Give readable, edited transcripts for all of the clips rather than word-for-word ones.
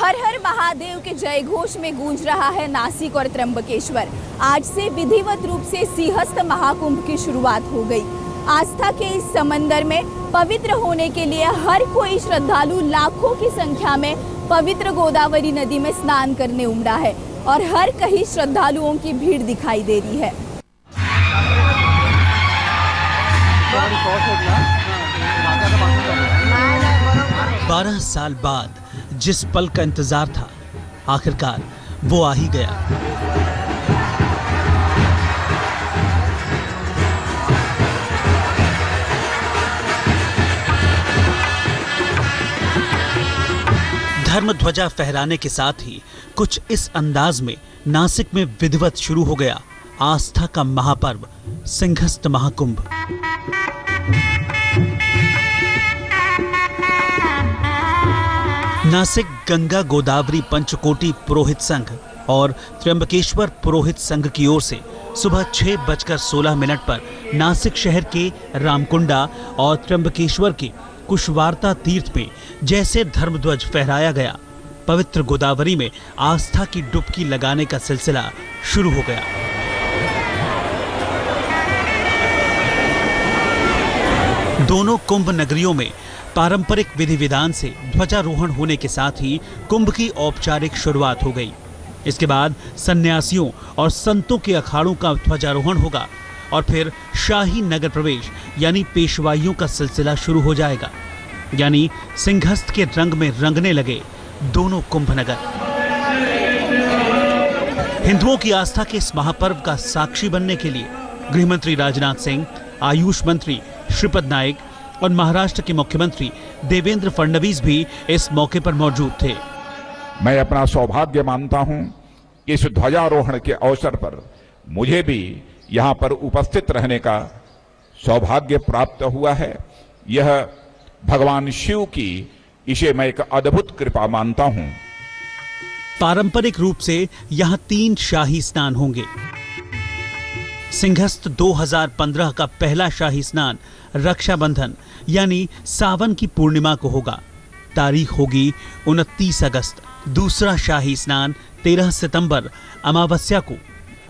हर हर महादेव के जय घोष में गूंज रहा है नासिक और त्र्यंबकेश्वर। आज से विधिवत रूप से सिंहस्थ महाकुंभ की शुरुआत हो गई। आस्था के इस समंदर में पवित्र होने के लिए हर कोई श्रद्धालु लाखों की संख्या में पवित्र गोदावरी नदी में स्नान करने उमड़ा है और हर कहीं श्रद्धालुओं की भीड़ दिखाई दे रही है। 12 साल बाद जिस पल का इंतजार था, आखिरकार वो आ ही गया। धर्म ध्वजा फहराने के साथ ही कुछ इस अंदाज में नासिक में विधिवत शुरू हो गया आस्था का महापर्व सिंहस्थ महाकुंभ। नासिक गंगा गोदावरी पंचकोटी पुरोहित संघ और त्र्यंबकेश्वर पुरोहित संघ की ओर से सुबह 6:16 पर नासिक शहर के रामकुंडा और त्र्यंबकेश्वर के कुशवार्ता तीर्थ में जैसे धर्मध्वज फहराया गया, पवित्र गोदावरी में आस्था की डुबकी लगाने का सिलसिला शुरू हो गया। दोनों कुंभ नगरियों में पारंपरिक विधि विधान से ध्वजारोहण होने के साथ ही कुंभ की औपचारिक शुरुआत हो गई। इसके बाद सन्यासियों और संतों के अखाड़ों का ध्वजारोहण होगा और फिर शाही नगर प्रवेश यानी पेशवाइयों का सिलसिला शुरू हो जाएगा। यानी सिंहस्थ के रंग में रंगने लगे दोनों कुंभ नगर। हिंदुओं की आस्था के इस महापर्व का साक्षी बनने के लिए गृहमंत्री राजनाथ सिंह, आयुष मंत्री श्रीपद नाइक और महाराष्ट्र के मुख्यमंत्री देवेंद्र फडणवीस भी इस मौके पर मौजूद थे। मैं अपना सौभाग्य मानता हूं कि इस ध्वजारोहण के अवसर पर मुझे भी यहाँ पर उपस्थित रहने का सौभाग्य प्राप्त हुआ है। यह भगवान शिव की इसे मैं एक अद्भुत कृपा मानता हूं। पारंपरिक रूप से यहाँ 3 शाही स्नान होंगे। सिंहस्थ 2015 का पहला शाही स्नान रक्षाबंधन यानी सावन की पूर्णिमा को होगा। तारीख होगी 29 अगस्त। दूसरा शाही स्नान 13 सितंबर अमावस्या को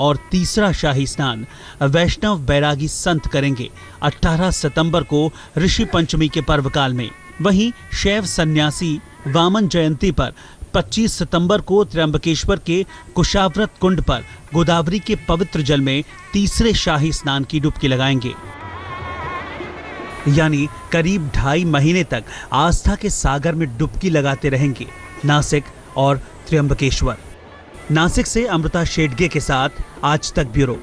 और तीसरा शाही स्नान वैष्णव बैरागी संत करेंगे 18 सितंबर को ऋषि पंचमी के पर्व काल में। वहीं शैव सन्यासी वामन जयंती पर 25 सितंबर को त्र्यंबकेश्वर के कुशाव्रत कुंड पर गोदावरी के पवित्र जल में तीसरे शाही स्नान की डुबकी लगाएंगे। यानी करीब 2.5 महीने तक आस्था के सागर में डुबकी लगाते रहेंगे नासिक और त्र्यंबकेश्वर। नासिक से अमृता शेडगे के साथ आज तक ब्यूरो।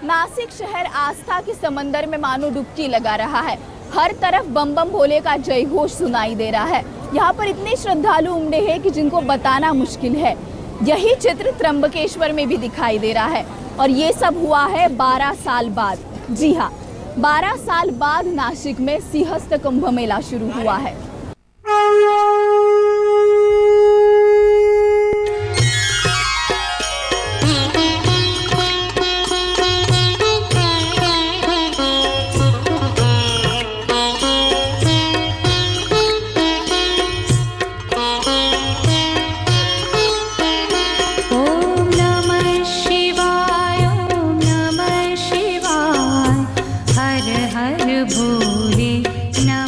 नासिक शहर आस्था के समंदर में मानो डुबकी लगा रहा है। हर तरफ बम बम भोले का जय घोष सुनाई दे रहा है। यहाँ पर इतने श्रद्धालु उमड़े हैं कि जिनको बताना मुश्किल है। यही चित्र त्र्यंबकेश्वर में भी दिखाई दे रहा है और ये सब हुआ है 12 साल बाद। जी हाँ, 12 साल बाद नासिक में सिंहस्थ कुंभ मेला शुरू हुआ है।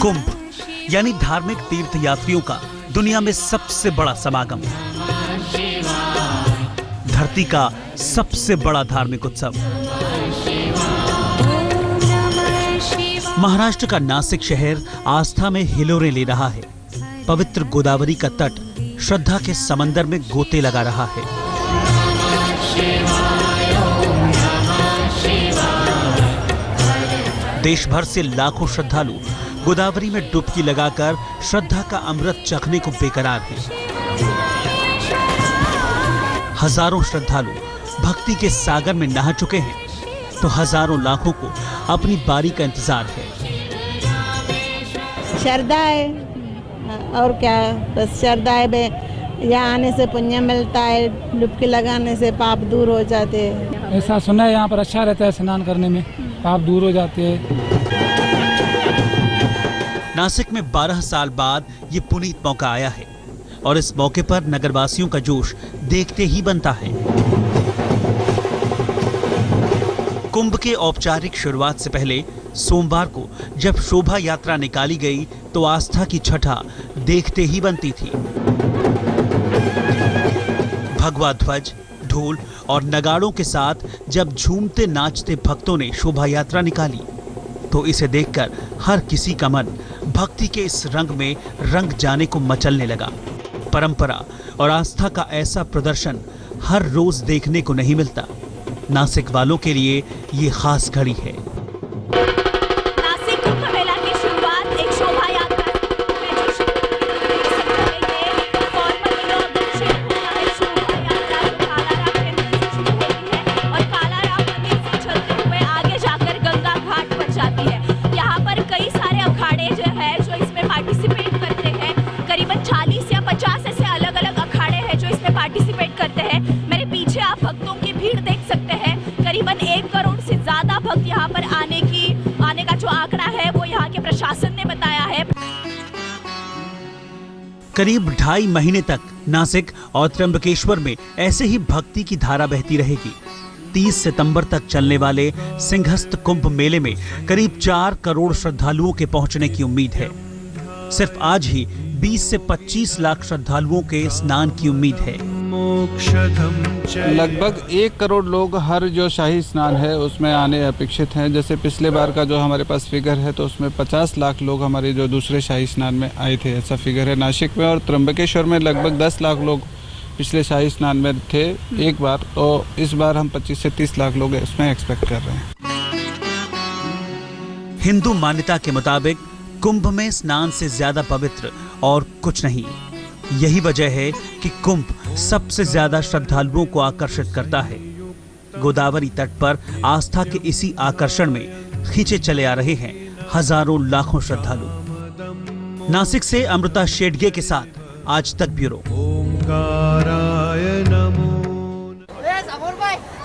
कुंभ यानी धार्मिक तीर्थ यात्रियों का दुनिया में सबसे बड़ा समागम, धरती का सबसे बड़ा धार्मिक उत्सव। महाराष्ट्र का नासिक शहर आस्था में हिलोरें ले रहा है। पवित्र गोदावरी का तट श्रद्धा के समंदर में गोते लगा रहा है। देश भर से लाखों श्रद्धालु गोदावरी में डुबकी लगाकर श्रद्धा का अमृत चखने को बेकरार हैं। हजारों श्रद्धालु भक्ति के सागर में नहा चुके हैं तो हजारों लाखों को अपनी बारी का इंतजार है। श्रद्धा है और क्या, बस श्रद्धा है। यहाँ आने से पुण्य मिलता है, डुबकी लगाने से पाप दूर हो जाते हैं। ऐसा सुना है यहाँ पर अच्छा रहता है, स्नान करने में पाप दूर हो जाते हैं। नासिक में 12 साल बाद ये पुनीत मौका आया है और इस मौके पर नगरवासियों का जोश देखते ही बनता है। कुंभ के औपचारिक शुरुआत से पहले सोमवार को जब शोभा यात्रा निकाली गई तो आस्था की छठा देखते ही बनती थी। भगवा ध्वज, ढोल और नगाड़ों के साथ जब झूमते नाचते भक्तों ने शोभा यात्रा निकाली तो इसे देखकर हर किसी का मन भक्ति के इस रंग में रंग जाने को मचलने लगा। परंपरा और आस्था का ऐसा प्रदर्शन हर रोज देखने को नहीं मिलता। नासिक वालों के लिए ये खास घड़ी है। नासिक कुंभ मेला की शुरुआत एक शोभा यात्रा में जो शुरू हुई है। फॉर्मल इनॉग्रेशन हुआ है शोभा यात्रा जो कालाराम टेम्पल से शुरू होती है और कालाराम मंदिर से चलते हुए आगे जाकर गंगा घाट पर जाती है। यहाँ पर कई सारे अखाड़े जो है जो इसमें पार्टिसिपेट करते हैं। करीबन 40 या 50 ऐसे अलग अलग अखाड़े हैं जो इसमें पार्टिसिपेट करते हैं। मेरे पीछे आप भक्तों की भीड़ देख सकते हैं। करीबन 1 करोड़ से ज्यादा भक्त यहाँ पर आने का जो आंकड़ा है वो यहाँ के प्रशासन ने बताया है। करीब 2.5 महीने तक नासिक और त्र्यंबकेश्वर में ऐसे ही भक्ति की धारा बहती रहेगी। 30 सितंबर तक चलने वाले सिंहस्थ कुंभ मेले में करीब 4 करोड़ श्रद्धालुओं के पहुंचने की उम्मीद है। सिर्फ आज ही 20 से 25 लाख श्रद्धालुओं के स्नान की उम्मीद है। लगभग 1 करोड़ लोग हर जो शाही स्नान है उसमें आने अपेक्षित हैं। जैसे पिछले बार का जो हमारे पास फिगर है तो उसमें 50 लाख लोग हमारे जो दूसरे शाही स्नान में आए थे, ऐसा फिगर है। नासिक में और त्र्यंबकेश्वर में लगभग 10 लाख लोग पिछले शाही स्नान में थे एक बार, तो इस बार हम 25 से 30 लाख लोग इसमें एक्सपेक्ट कर रहे हैं। हिंदू मान्यता के मुताबिक कुंभ में स्नान से ज्यादा पवित्र और कुछ नहीं। यही वजह है कि कुंभ सबसे ज्यादा श्रद्धालुओं को आकर्षित करता है। गोदावरी तट पर आस्था के इसी आकर्षण में खींचे चले आ रहे हैं हजारों लाखों श्रद्धालु। नासिक से अमृता शेडगे के साथ आज तक ब्यूरो।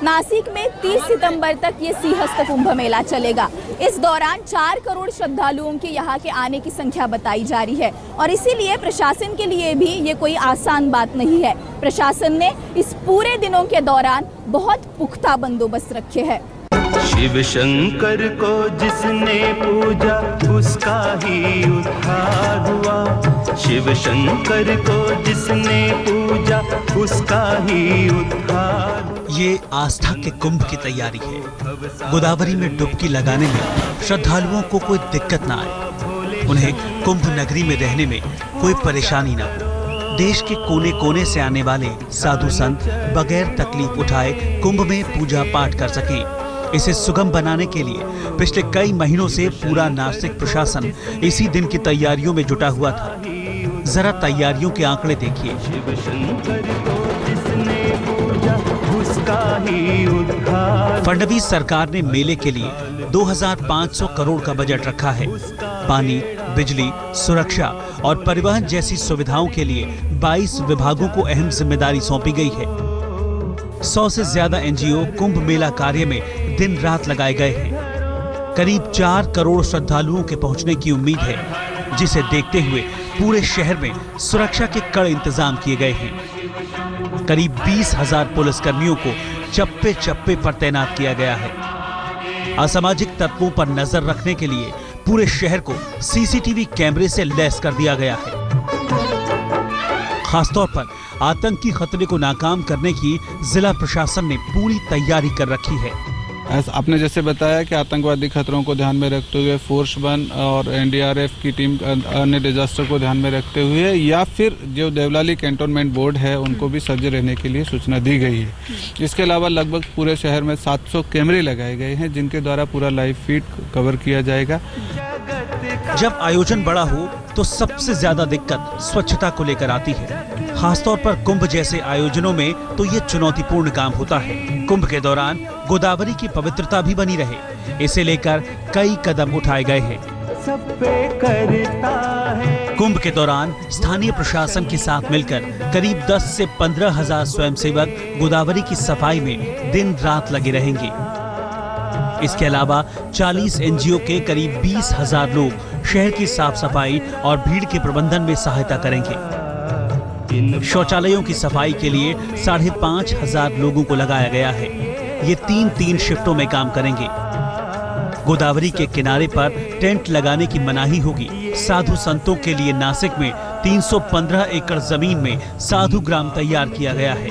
नासिक में 30 सितंबर तक ये सिंहस्थ कुंभ मेला चलेगा। इस दौरान 4 करोड़ श्रद्धालुओं के यहाँ के आने की संख्या बताई जा रही है और इसीलिए प्रशासन के लिए भी ये कोई आसान बात नहीं है। प्रशासन ने इस पूरे दिनों के दौरान बहुत पुख्ता बंदोबस्त रखे हैं। शिव शंकर को जिसने पूजा उसका ही उद्धार हुआ। शिव शंकर को जिसने पूजा उसका ही उद्धार। ये आस्था के कुंभ की तैयारी है। गोदावरी में डुबकी लगाने में श्रद्धालुओं को कोई दिक्कत ना आए, उन्हें कुंभ नगरी में रहने में कोई परेशानी ना हो। देश के कोने कोने से आने वाले साधु संत बगैर तकलीफ उठाए कुंभ में पूजा पाठ कर सकें। इसे सुगम बनाने के लिए पिछले कई महीनों से पूरा नासिक प्रशासन इसी दिन की तैयारियों में जुटा हुआ था। जरा तैयारियों के आंकड़े देखिए। फडणवीस सरकार ने मेले के लिए 2500 करोड़ का बजट रखा है। पानी, बिजली, सुरक्षा और परिवहन जैसी सुविधाओं के लिए 22 विभागों को अहम जिम्मेदारी सौंपी गई है। 100 से ज्यादा एनजीओ कुंभ मेला कार्य में दिन रात लगाए गए हैं। करीब 4 करोड़ श्रद्धालुओं के पहुंचने की उम्मीद है, जिसे देखते हुए पूरे शहर में सुरक्षा के कड़े इंतजाम किए गए हैं। करीब 20,000 पुलिसकर्मियों को चप्पे चप्पे पर तैनात किया गया है। असामाजिक तत्वों पर नजर रखने के लिए पूरे शहर को सीसीटीवी कैमरे से लैस कर दिया गया है। खासतौर पर आतंकी खतरे को नाकाम करने की जिला प्रशासन ने पूरी तैयारी कर रखी है। आपने जैसे बताया कि आतंकवादी खतरों को ध्यान में रखते हुए फोर्स 1 और एनडीआरएफ की टीम अन्य डिजास्टर को ध्यान में रखते हुए या फिर जो देवलाली कैंटोनमेंट बोर्ड है उनको भी सज्ज रहने के लिए सूचना दी गई है। इसके अलावा लगभग पूरे शहर में 700 कैमरे लगाए गए हैं जिनके द्वारा पूरा लाइव फीड कवर किया जाएगा। जब आयोजन बड़ा हो तो सबसे ज्यादा दिक्कत स्वच्छता को लेकर आती है। खासतौर पर कुंभ जैसे आयोजनों में तो ये चुनौतीपूर्ण काम होता है। कुंभ के दौरान गोदावरी की पवित्रता भी बनी रहे, इसे लेकर कई कदम उठाए गए हैं। कुंभ के दौरान स्थानीय प्रशासन के साथ मिलकर करीब 10 से 15,000 स्वयंसेवक गोदावरी की सफाई में दिन रात लगे रहेंगे। इसके अलावा 40 एनजीओ के करीब 20,000 लोग शहर की साफ सफाई और भीड़ के प्रबंधन में सहायता करेंगे। शौचालयों की सफाई के लिए 5,500 लोगों को लगाया गया है। ये 3-3 शिफ्टों में काम करेंगे। गोदावरी के किनारे पर टेंट लगाने की मनाही होगी। साधु संतों के लिए नासिक में 315 एकड़ जमीन में साधु ग्राम तैयार किया गया है।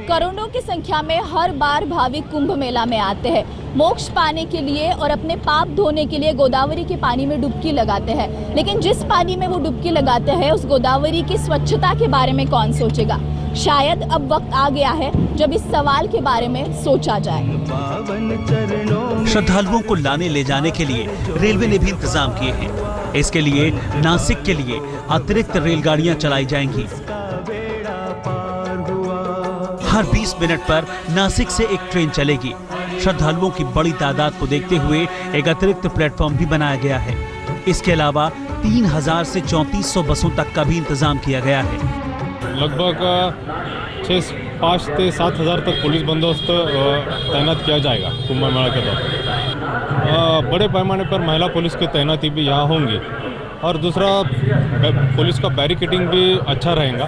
करोड़ों की संख्या में हर बार भाविक कुंभ मेला में आते हैं। मोक्ष पाने के लिए और अपने पाप धोने के लिए गोदावरी के पानी में डुबकी लगाते हैं। लेकिन जिस पानी में वो डुबकी लगाते हैं उस गोदावरी की स्वच्छता के बारे में कौन सोचेगा? शायद अब वक्त आ गया है जब इस सवाल के बारे में सोचा जाए। श्रद्धालुओं को लाने ले जाने के लिए रेलवे ने भी इंतजाम किए हैं। इसके लिए नासिक के लिए अतिरिक्त रेलगाड़ियां चलाई जाएंगी। हर 20 मिनट पर नासिक से एक ट्रेन चलेगी। श्रद्धालुओं की बड़ी तादाद को देखते हुए एक अतिरिक्त प्लेटफॉर्म भी बनाया गया है। इसके अलावा 3,000 से 3,400 बसों तक का भी इंतजाम किया गया है। लगभग 5 से 7,000 तक पुलिस बंदोबस्त तैनात किया जाएगा कुंभ मेला के दौरान। बड़े पैमाने पर महिला पुलिस की तैनाती भी यहाँ होंगी और दूसरा पुलिस का बैरिकेडिंग भी अच्छा रहेगा।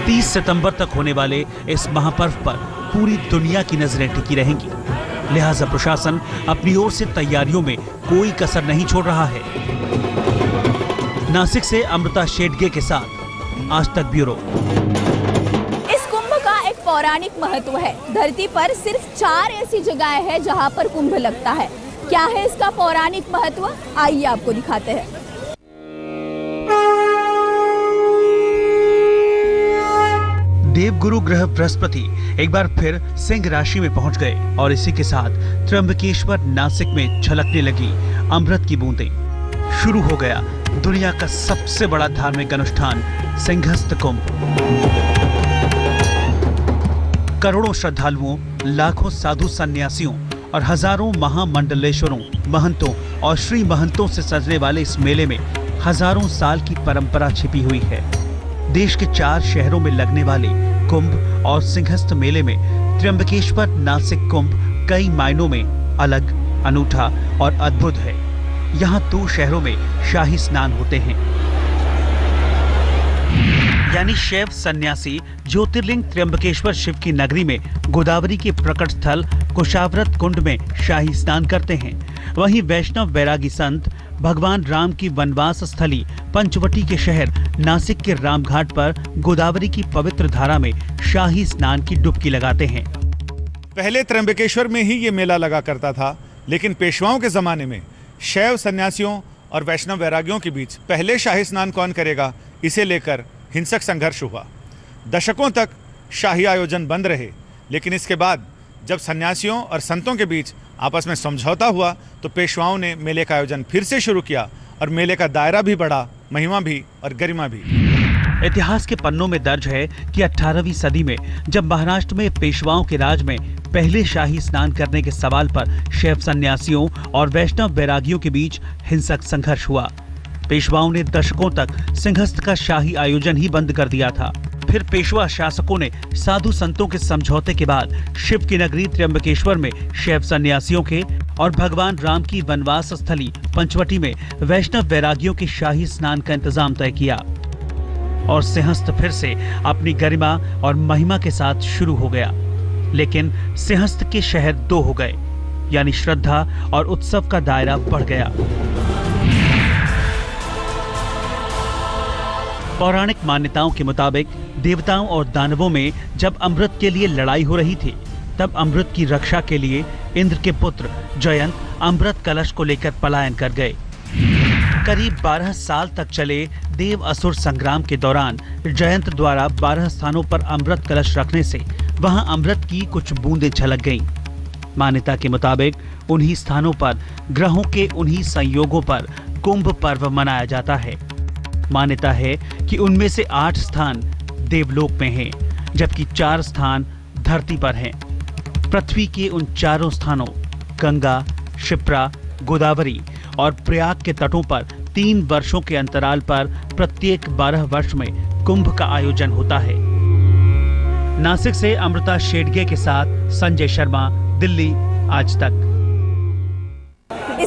30 सितंबर तक होने वाले इस महापर्व पर पूरी दुनिया की नजरें टिकी रहेंगी। लिहाजा प्रशासन अपनी ओर से तैयारियों में कोई कसर नहीं छोड़ रहा है। नासिक से अमृता शेडगे के साथ आज तक ब्यूरो। इस कुंभ का एक पौराणिक महत्व है। धरती पर सिर्फ 4 ऐसी जगहें हैं जहां पर कुंभ लगता है। क्या है इसका पौराणिक महत्व? आइए आपको दिखाते हैं। देवगुरु ग्रह बृहस्पति एक बार फिर सिंह राशि में पहुंच गए और इसी के साथ त्र्यंबकेश्वर नासिक में छलकने लगी अमृत की बूंदें। शुरू हो गया दुनिया का सबसे बड़ा धार्मिक अनुष्ठान सिंहस्थ कुंभ। करोड़ों श्रद्धालुओं, लाखों साधु सन्यासियों और हजारों महामंडलेश्वरों, महंतों और श्री महंतों से सजने वाले इस मेले में हजारों साल की परंपरा छिपी हुई है। देश के 4 शहरों में लगने वाले कुंभ और सिंहस्थ मेले में त्र्यंबकेश्वर नासिक कुंभ कई मायनों में अलग, अनूठा और अद्भुत है। यहाँ 2 शहरों में शाही स्नान होते हैं, यानी शैव सन्यासी ज्योतिर्लिंग त्र्यंबकेश्वर शिव की नगरी में गोदावरी के प्रकट स्थल कुशाव्रत कुंड में शाही स्नान करते हैं। वहीं वैष्णव वैरागी संत भगवान राम की वनवास स्थली पंचवटी के शहर नासिक के रामघाट पर गोदावरी की पवित्र धारा में शाही स्नान की डुबकी लगाते हैं। पहले त्र्यंबकेश्वर में ही ये मेला लगा करता था, लेकिन पेशवाओं के जमाने में शैव सन्यासियों और वैष्णव वैरागियों के बीच पहले शाही स्नान कौन करेगा, इसे लेकर हिंसक संघर्ष हुआ। दशकों तक शाही आयोजन बंद रहे, लेकिन इसके बाद जब सन्यासियों और संतों के बीच आपस में समझौता हुआ तो पेशवाओं ने मेले का आयोजन फिर से शुरू किया और मेले का दायरा भी बढ़ा, महिमा भी और गरिमा भी। इतिहास के पन्नों में दर्ज है कि 18वीं सदी में जब महाराष्ट्र में पेशवाओं के राज में पहले शाही स्नान करने के सवाल पर शैव सन्यासियों और वैष्णव वैरागियों के बीच हिंसक संघर्ष हुआ। पेशवाओं ने दशकों तक सिंहस्थ का शाही आयोजन ही बंद कर दिया था। फिर पेशवा शासकों ने साधु संतों के समझौते के बाद शिव की नगरी त्र्यंबकेश्वर में शैव सन्यासियों के और भगवान राम की वनवास स्थली पंचवटी में वैष्णव वैरागियों के शाही स्नान का इंतजाम तय किया और सिंहस्थ फिर से अपनी गरिमा और महिमा के साथ शुरू हो गया। लेकिन सिंहस्थ के शहर 2 हो गए, यानी श्रद्धा और उत्सव का दायरा बढ़ गया। पौराणिक मान्यताओं के मुताबिक देवताओं और दानवों में जब अमृत के लिए लड़ाई हो रही थी, तब अमृत की रक्षा के लिए इंद्र के पुत्र जयंत अमृत कलश को लेकर पलायन कर गए। करीब 12 साल तक चले देव असुर संग्राम के दौरान जयंत द्वारा 12 स्थानों पर अमृत कलश रखने से वहां अमृत की कुछ बूंदें छलक गईं। मान्यता के मुताबिक उन्हीं स्थानों पर ग्रहों के उन्हीं संयोगों पर कुंभ पर्व मनाया जाता है। मान्यता है कि उनमें से 8 स्थान देवलोक में हैं, जबकि 4 स्थान धरती पर हैं। पृथ्वी के उन 4 स्थानों गंगा, क्षिप्रा, गोदावरी और प्रयाग के तटों पर 3 वर्षों के अंतराल पर प्रत्येक 12 वर्ष में कुंभ का आयोजन होता है। नासिक से अमृता शेडगे के साथ संजय शर्मा, दिल्ली आज तक।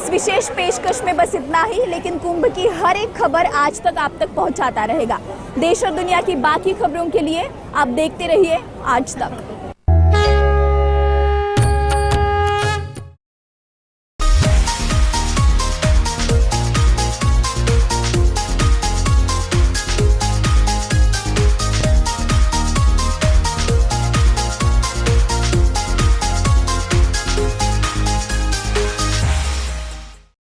इस विशेष पेशकश में बस इतना ही, लेकिन कुंभ की हर एक खबर आज तक आप तक पहुंचाता रहेगा। देश और दुनिया की बाकी खबरों के लिए आप देखते रहिए आज तक।